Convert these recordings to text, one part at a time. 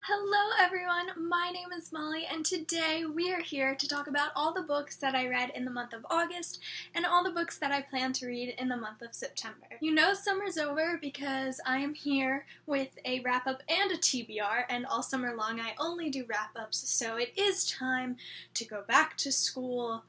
Hello everyone, my name is Molly and today we are here to talk about all the books that I read in the month of August and all the books that I plan to read in the month of September. You know summer's over because I am here with a wrap-up and a TBR, and all summer long I only do wrap-ups, so it is time to go back to school.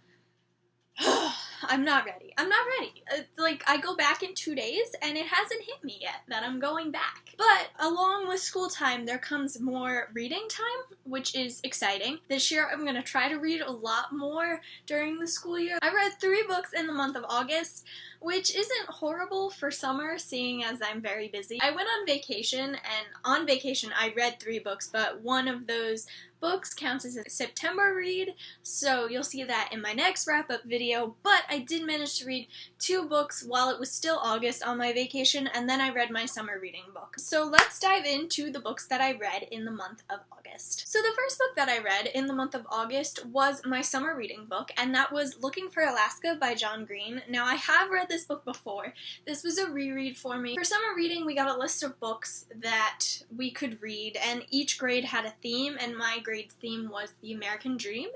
I'm not ready. I go back in 2 days, and it hasn't hit me yet that I'm going back. But along with school time, there comes more reading time, which is exciting. This year, I'm going to try to read a lot more during the school year. I read 3 books in the month of August, which isn't horrible for summer, seeing as I'm very busy. I went on vacation, and on vacation, I read 3 books, but one of those books counts as a September read, so you'll see that in my next wrap-up video, but I did manage to read 2 books while it was still August on my vacation, and then I read my summer reading book. So let's dive into the books that I read in the month of August. So the first book that I read in the month of August was my summer reading book, and that was Looking for Alaska by John Green. Now, I have read this book before. This was a reread for me. For summer reading, we got a list of books that we could read, and each grade had a theme, and my grade's theme was the American Dream.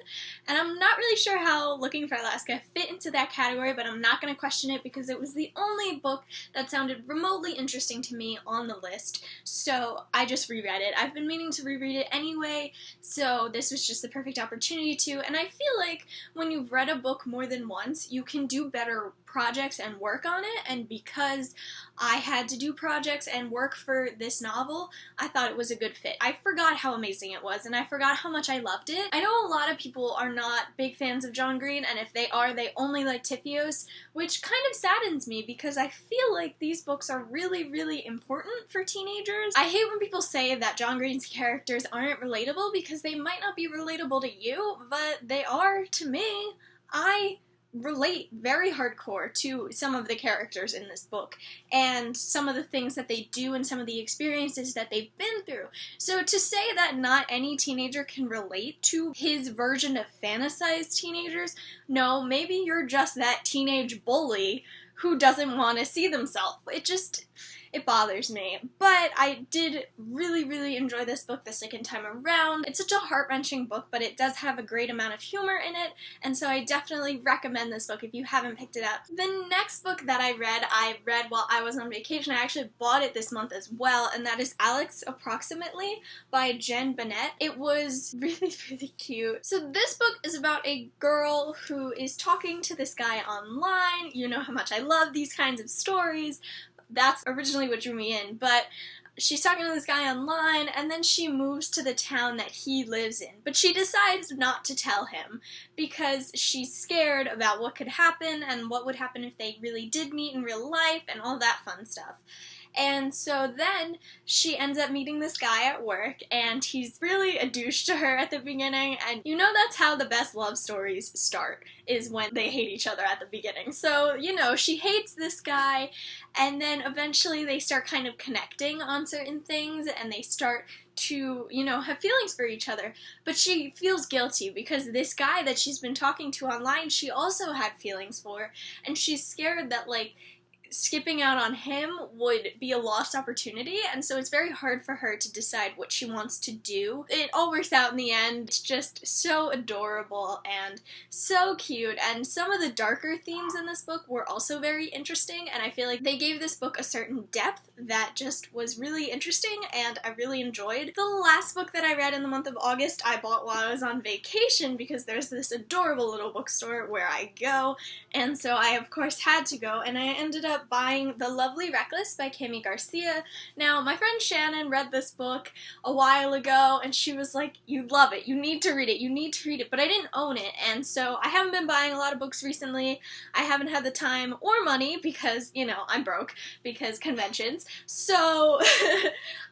And I'm not really sure how Looking for Alaska fit into that category, but I'm not going to question it because it was the only book that sounded remotely interesting to me on the list, so I just reread it. I've been meaning to reread it anyway, so this was just the perfect opportunity to, and I feel like when you've read a book more than once, you can do better projects and work on it, and because I had to do projects and work for this novel, I thought it was a good fit. I forgot how amazing it was, and I forgot how much I loved it. I know a lot of people are not big fans of John Green, and if they are, they only like Tifios, which kind of saddens me because I feel like these books are really, really important for teenagers. I hate when people say that John Green's characters aren't relatable because they might not be relatable to you, but they are to me. I relate very hardcore to some of the characters in this book and some of the things that they do and some of the experiences that they've been through. So to say that not any teenager can relate to his version of fantasized teenagers, no, maybe you're just that teenage bully who doesn't want to see themselves. It bothers me. But I did really, really enjoy this book the second time around. It's such a heart-wrenching book, but it does have a great amount of humor in it, and so I definitely recommend this book if you haven't picked it up. The next book that I read while I was on vacation. I actually bought it this month as well, and that is Alex Approximately by Jen Bennett. It was really, really cute. So this book is about a girl who is talking to this guy online. You know how much I love these kinds of stories. That's originally what drew me in, but she's talking to this guy online, and then she moves to the town that he lives in. But she decides not to tell him because she's scared about what could happen and what would happen if they really did meet in real life and all that fun stuff. And so then she ends up meeting this guy at work, and he's really a douche to her at the beginning, and you know that's how the best love stories start, is when they hate each other at the beginning. So, you know, she hates this guy, and then eventually they start kind of connecting on certain things, and they start to, you know, have feelings for each other. But she feels guilty because this guy that she's been talking to online, she also had feelings for, and she's scared that, like, skipping out on him would be a lost opportunity, and so it's very hard for her to decide what she wants to do. It all works out in the end. It's just so adorable and so cute, and some of the darker themes in this book were also very interesting, and I feel like they gave this book a certain depth that just was really interesting and I really enjoyed. The last book that I read in the month of August I bought while I was on vacation because there's this adorable little bookstore where I go, and so I of course had to go, and I ended up buying The Lovely Reckless by Cami Garcia. Now, my friend Shannon read this book a while ago, and she was like, you love it, you need to read it, but I didn't own it, and so I haven't been buying a lot of books recently. I haven't had the time or money because, you know, I'm broke because conventions, so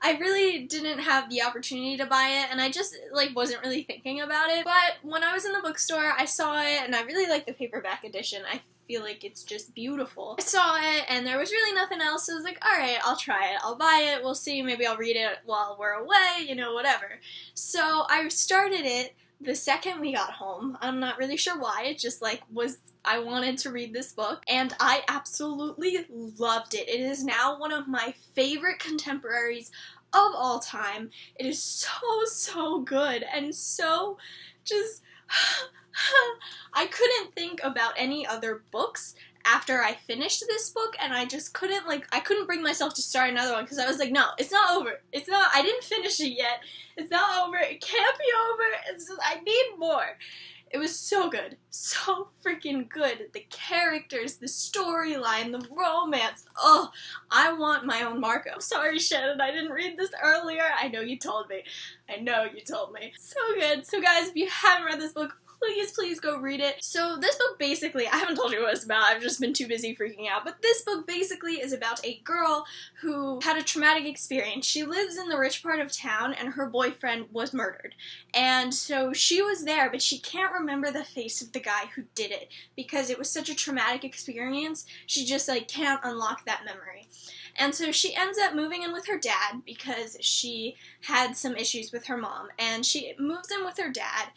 I really didn't have the opportunity to buy it, and I just, like, wasn't really thinking about it. But when I was in the bookstore, I saw it, and I really liked the paperback edition. I feel like it's just beautiful. I saw it, and there was really nothing else, so I was like, alright, I'll try it, I'll buy it, we'll see, maybe I'll read it while we're away, you know, whatever. So I started it the second we got home. I'm not really sure why, it just, like, I wanted to read this book, and I absolutely loved it. It is now one of my favorite contemporaries of all time. It is so good and so just I couldn't think about any other books after I finished this book, and I just couldn't, I couldn't bring myself to start another one, because I was like, no, it's not over. It's not, I didn't finish it yet. It's not over. It can't be over. It's just, I need more. It was so good. So freaking good. The characters, the storyline, the romance. Oh, I want my own Marco. Sorry, Shannon, I didn't read this earlier. I know you told me. I know you told me. So good. So guys, if you haven't read this book, please go read it. So this book basically, I haven't told you what it's about, I've just been too busy freaking out, but this book basically is about a girl who had a traumatic experience. She lives in the rich part of town and her boyfriend was murdered. And so she was there, but she can't remember the face of the guy who did it because it was such a traumatic experience. She just can't unlock that memory. And so she ends up moving in with her dad because she had some issues with her mom, and she moves in with her dad.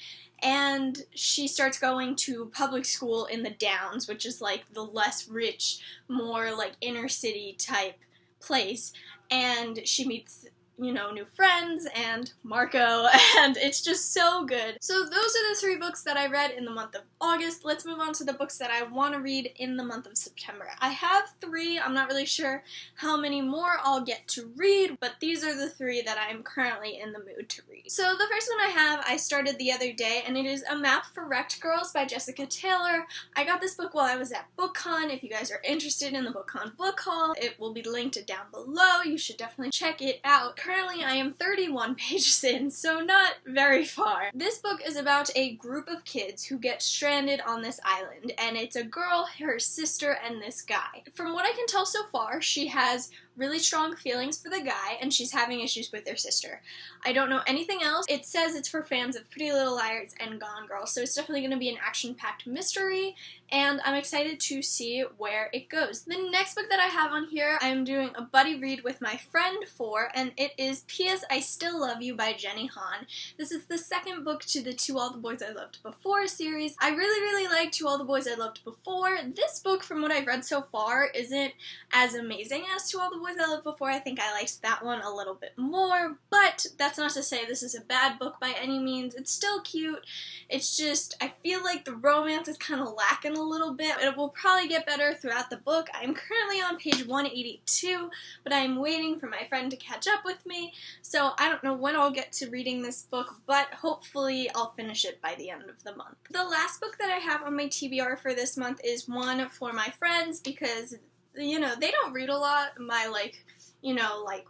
And she starts going to public school in the Downs, which is the less rich, more inner city type place. And she meets, new friends and Marco, and it's just so good. So those are the 3 books that I read in the month of August. Let's move on to the books that I want to read in the month of September. I have 3. I'm not really sure how many more I'll get to read, but these are the 3 that I'm currently in the mood to read. So the first one I started the other day, and it is A Map for Wrecked Girls by Jessica Taylor. I got this book while I was at BookCon. If you guys are interested in the BookCon book haul, it will be linked down below. You should definitely check it out. Currently, I am 31 pages in, so not very far. This book is about a group of kids who get stranded on this island, and it's a girl, her sister, and this guy. From what I can tell so far, she has really strong feelings for the guy, and she's having issues with her sister. I don't know anything else. It says it's for fans of Pretty Little Liars and Gone Girl, so it's definitely going to be an action-packed mystery, and I'm excited to see where it goes. The next book that I have on here, I'm doing a buddy read with my friend for, and it is P.S. I Still Love You by Jenny Han. This is the second book to the To All the Boys I Loved Before series. I really like To All the Boys I Loved Before. This book, from what I've read so far, isn't as amazing as To All the Boys I Loved Before. I think I liked that one a little bit more, but that's not to say this is a bad book by any means. It's still cute. It's just, I feel like the romance is kind of lacking a little bit. It will probably get better throughout the book. I'm currently on page 182, but I'm waiting for my friend to catch up with me, so I don't know when I'll get to reading this book, but hopefully I'll finish it by the end of the month. The last book that I have on my TBR for this month is one for my friends because they don't read a lot. My,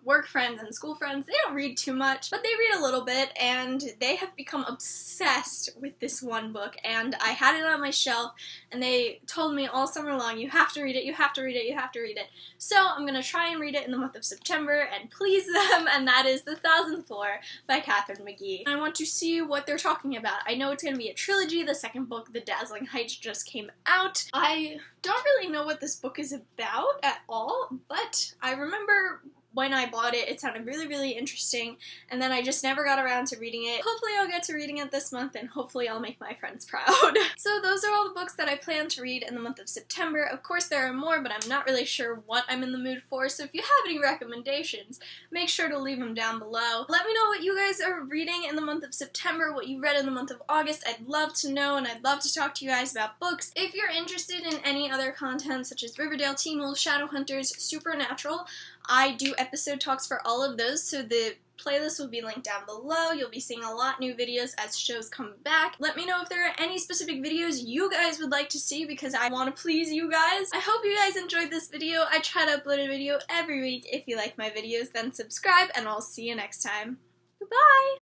work friends and school friends, they don't read too much, but they read a little bit, and they have become obsessed with this one book, and I had it on my shelf, and they told me all summer long, you have to read it, you have to read it, you have to read it. So I'm going to try and read it in the month of September and please them, and that is The Thousandth Floor by Katherine McGee. I want to see what they're talking about. I know it's going to be a trilogy. The second book, The Dazzling Heights, just came out. I don't really know what this book is about at all, but I remember when I bought it, it sounded really interesting, and then I just never got around to reading it. Hopefully I'll get to reading it this month, and hopefully I'll make my friends proud. So those are all the books that I plan to read in the month of September. Of course there are more, but I'm not really sure what I'm in the mood for, so if you have any recommendations, make sure to leave them down below. Let me know what you guys are reading in the month of September, what you read in the month of August. I'd love to know, and I'd love to talk to you guys about books. If you're interested in any other content, such as Riverdale, Teen Wolf, Shadowhunters, Supernatural, I do episode talks for all of those, so the playlist will be linked down below. You'll be seeing a lot new videos as shows come back. Let me know if there are any specific videos you guys would like to see because I want to please you guys. I hope you guys enjoyed this video. I try to upload a video every week. If you like my videos, then subscribe, and I'll see you next time. Goodbye!